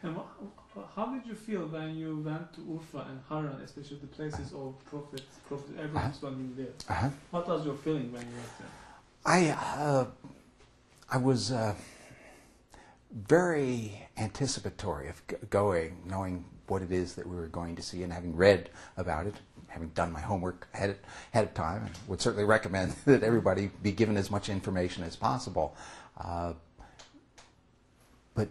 And how did you feel when you went to Urfa and Haran, especially the places of Prophet Abraham's when he lived? What was your feeling when you went there? I was very anticipatory of going, knowing what it is that we were going to see, and having read about it, having done my homework ahead of time, and would certainly recommend that everybody be given as much information as possible. But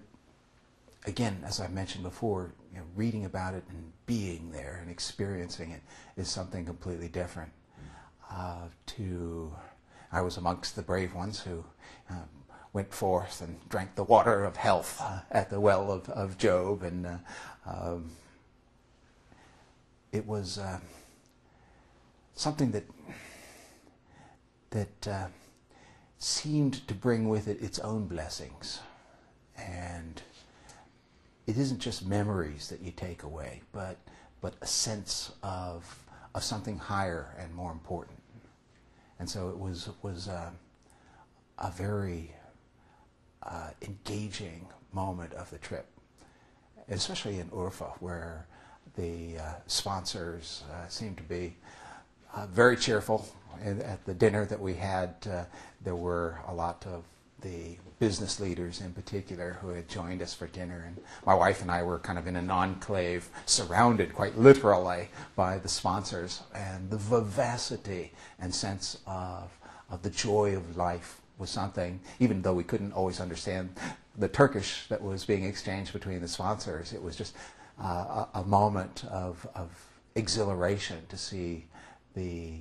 again, as I mentioned before, reading about it and being there and experiencing it is something completely different. I was amongst the brave ones who went forth and drank the water of health at the well of Job, and it was something that seemed to bring with it its own blessings. And it isn't just memories that you take away, but a sense of something higher and more important. And so it was a very engaging moment of the trip, especially in Urfa, where the sponsors seemed to be very cheerful. At the dinner that we had, there were a lot of the business leaders in particular who had joined us for dinner, and my wife and I were kind of in an enclave, surrounded quite literally by the sponsors, and the vivacity and sense of the joy of life was something, even though we couldn't always understand the Turkish that was being exchanged between the sponsors, it was just a moment of exhilaration to see the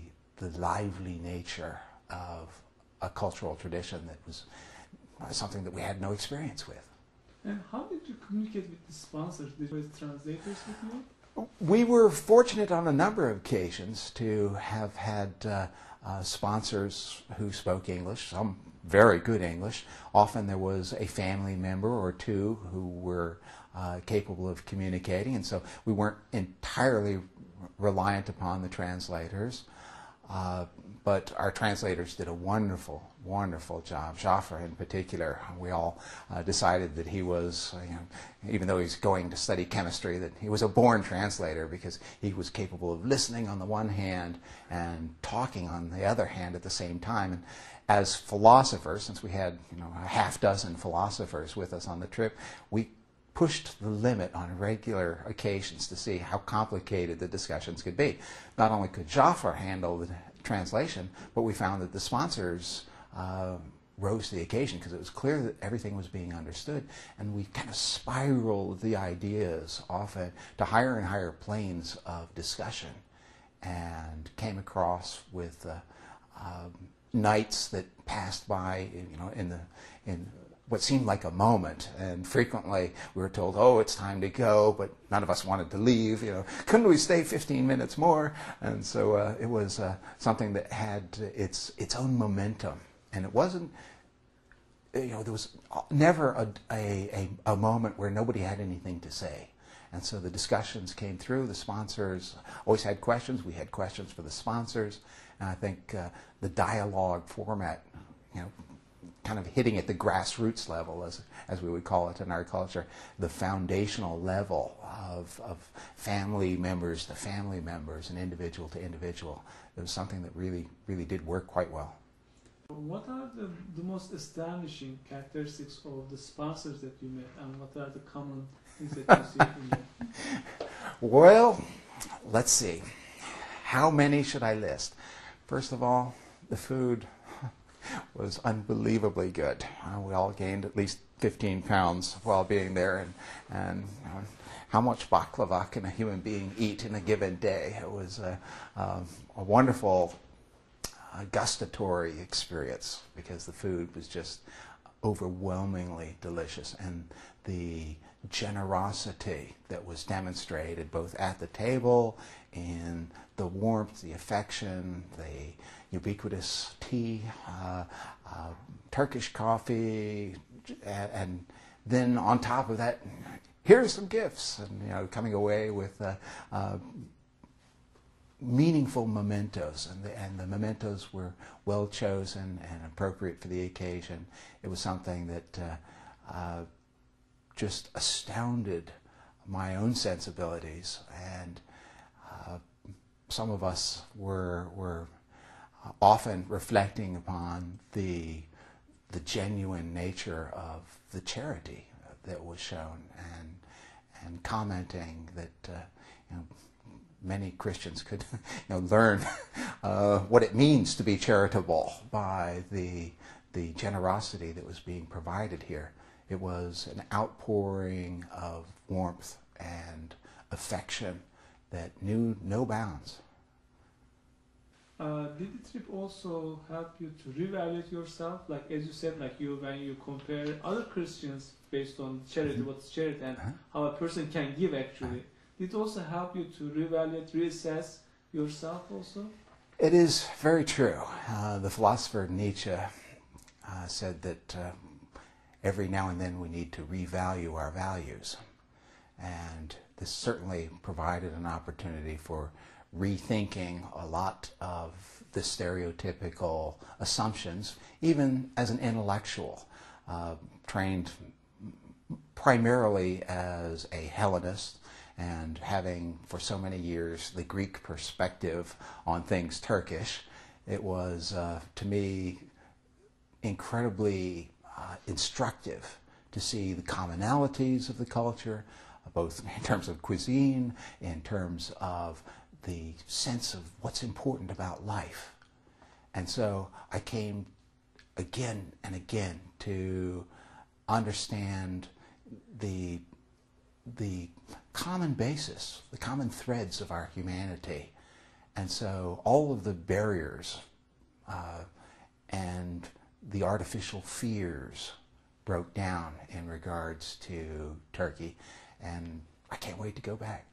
lively nature of a cultural tradition that was something that we had no experience with. And how did you communicate with the sponsors? Did you have translators with you? We were fortunate on a number of occasions to have had sponsors who spoke English, some very good English. Often there was a family member or two who were capable of communicating, and so we weren't entirely reliant upon the translators. But our translators did a wonderful, wonderful job. Jafar in particular, we all decided that he was, even though he's going to study chemistry, that he was a born translator, because he was capable of listening on the one hand and talking on the other hand at the same time. And as philosophers, since we had a half dozen philosophers with us on the trip, we pushed the limit on regular occasions to see how complicated the discussions could be. Not only could Jafar handle the translation, but we found that the sponsors rose to the occasion, because it was clear that everything was being understood, and we kind of spiraled the ideas often to higher and higher planes of discussion, and came across with nights that passed by in what seemed like a moment, and frequently we were told, "Oh, it's time to go," but none of us wanted to leave. Couldn't we stay 15 minutes more? And so it was something that had its own momentum, and it wasn't. There was never a moment where nobody had anything to say, and so the discussions came through. The sponsors always had questions. We had questions for the sponsors, and I think the dialogue format, kind of hitting at the grassroots level, as we would call it in our culture, the foundational level of family members to family members and individual to individual. It was something that really, really did work quite well. What are the most astonishing characteristics of the sponsors that you met, and what are the common things that you see in them? Well, let's see. How many should I list? First of all, the food was unbelievably good. We all gained at least 15 pounds while being there, and how much baklava can a human being eat in a given day? It was a wonderful gustatory experience, because the food was just overwhelmingly delicious, and the generosity that was demonstrated both at the table, in the warmth, the affection, the ubiquitous tea, Turkish coffee, and then on top of that, here's some gifts, and coming away with meaningful mementos, and the mementos were well chosen and appropriate for the occasion. It was something that just astounded my own sensibilities, and some of us were often reflecting upon the genuine nature of the charity that was shown, and commenting that many Christians could learn what it means to be charitable by the generosity that was being provided here. It was an outpouring of warmth and affection that knew no bounds. Did the trip also help you to reevaluate yourself? Like, as you said, like when you compare other Christians based on charity, what's charity, and how a person can give actually, did it also help you to reevaluate, reassess yourself also? It is very true. The philosopher Nietzsche said that every now and then we need to revalue our values. And this certainly provided an opportunity for rethinking a lot of the stereotypical assumptions, even as an intellectual, trained primarily as a Hellenist, and having for so many years the Greek perspective on things Turkish. It was, to me, incredibly instructive to see the commonalities of the culture, both in terms of cuisine, in terms of the sense of what's important about life. And so I came again and again to understand the common basis, the common threads of our humanity. And so all of the barriers and the artificial fears broke down in regards to Turkey, and I can't wait to go back.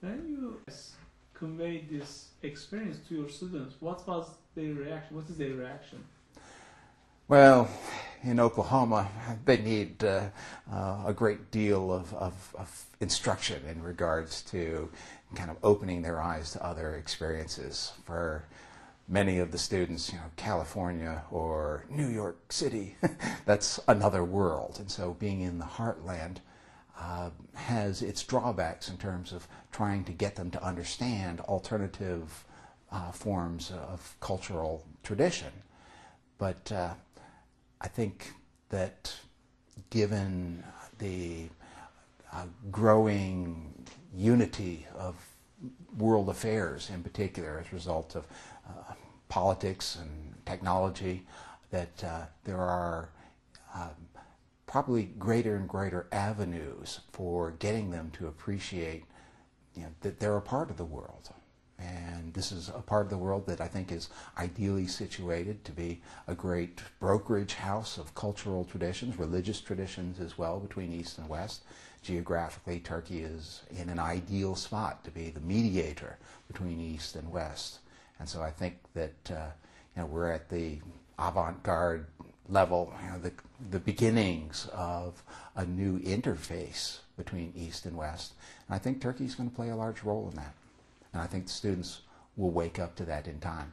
When you conveyed this experience to your students, what was their reaction? What is their reaction? Well, in Oklahoma, they need a great deal of instruction in regards to kind of opening their eyes to other experiences. For many of the students, California or New York City, that's another world. And so being in the heartland has its drawbacks in terms of trying to get them to understand alternative forms of cultural tradition. But I think that given the growing unity of world affairs in particular as a result of politics and technology, that there are probably greater and greater avenues for getting them to appreciate that they're a part of the world. And this is a part of the world that I think is ideally situated to be a great brokerage house of cultural traditions, religious traditions as well, between East and West. Geographically, Turkey is in an ideal spot to be the mediator between East and West. And so I think that we're at the avant-garde level, the beginnings of a new interface between East and West. And I think Turkey is going to play a large role in that. And I think the students will wake up to that in time.